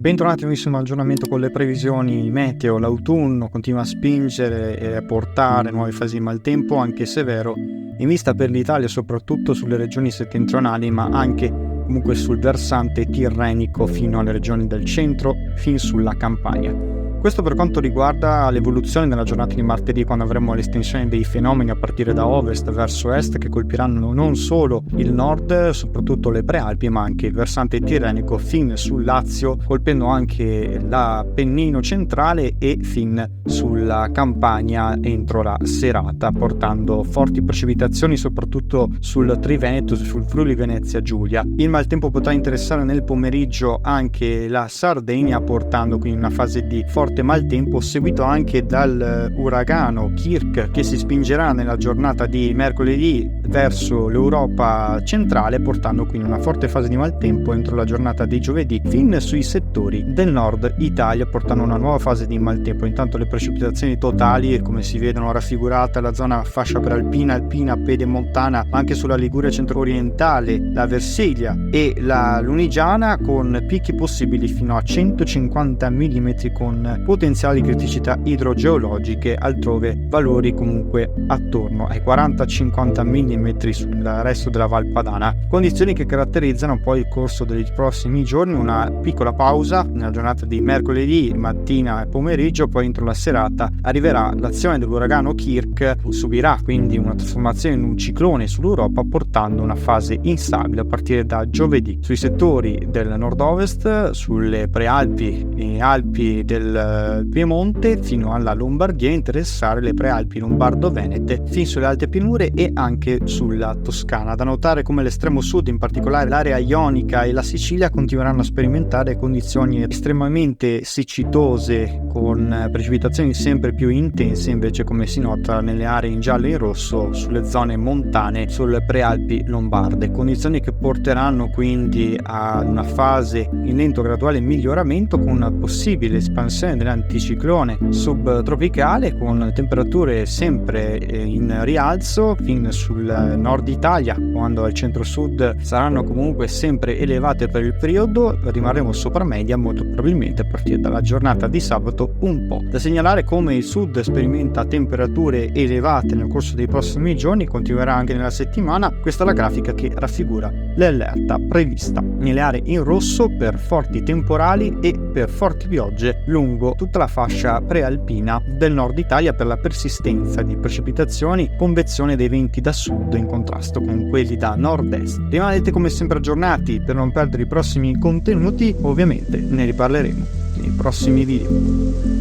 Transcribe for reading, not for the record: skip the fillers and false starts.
Bentornati al aggiornamento con le previsioni meteo. L'autunno continua a spingere e a portare nuove fasi di maltempo, anche severo, in vista per l'Italia, soprattutto sulle regioni settentrionali, ma anche comunque sul versante tirrenico fino alle regioni del centro, fin sulla Campania. Questo per quanto riguarda l'evoluzione della giornata di martedì, quando avremo l'estensione dei fenomeni a partire da ovest verso est, che colpiranno non solo il nord, soprattutto le prealpi, ma anche il versante tirrenico fin sul Lazio, colpendo anche l'Appennino centrale e fin sulla Campania entro la serata, portando forti precipitazioni soprattutto sul Triveneto, sul Friuli Venezia Giulia. Il maltempo potrà interessare nel pomeriggio anche la Sardegna, portando quindi una fase di forte maltempo, seguito anche dal uragano Kirk, che si spingerà nella giornata di mercoledì verso l'Europa centrale, portando quindi una forte fase di maltempo entro la giornata di giovedì fin sui settori del nord Italia, portando una nuova fase di maltempo. Intanto le precipitazioni totali, come si vedono raffigurate, la zona fascia prealpina, alpina, pedemontana, ma anche sulla Liguria centro-orientale, la Versilia e la Lunigiana, con picchi possibili fino a 150 mm con potenziali criticità idrogeologiche, altrove valori comunque attorno ai 40-50 mm sul resto della Val Padana. Condizioni che caratterizzano poi il corso dei prossimi giorni, una piccola pausa nella giornata di mercoledì mattina e pomeriggio, poi entro la serata arriverà l'azione dell'uragano Kirk, subirà quindi una trasformazione in un ciclone sull'Europa, portando una fase instabile a partire da giovedì sui settori del nord-ovest, sulle prealpi e Alpi del Piemonte fino alla Lombardia, interessare le prealpi lombardo-venete fin sulle alte pianure e anche sulla Toscana. Da notare come l'estremo sud, in particolare l'area ionica e la Sicilia, continueranno a sperimentare condizioni estremamente siccitose, con precipitazioni sempre più intense, invece come si nota nelle aree in giallo e in rosso sulle zone montane, sulle prealpi lombarde, condizioni che porteranno quindi a una fase in lento graduale miglioramento, con una possibile espansione dell'anticiclone subtropicale, con temperature sempre in rialzo fin sul nord Italia, quando al centro-sud saranno comunque sempre elevate per il periodo. Rimarremo sopra media molto probabilmente a partire dalla giornata di sabato un po'. Da segnalare come il sud sperimenta temperature elevate nel corso dei prossimi giorni, continuerà anche nella settimana. Questa è la grafica che raffigura l'allerta prevista nelle aree in rosso per forti temporali e per forti piogge lungo tutta la fascia prealpina del nord Italia, per la persistenza di precipitazioni, convezione dei venti da sud in contrasto con quelli da nord-est. Rimanete come sempre aggiornati per non perdere i prossimi contenuti, ovviamente ne riparleremo nei prossimi video.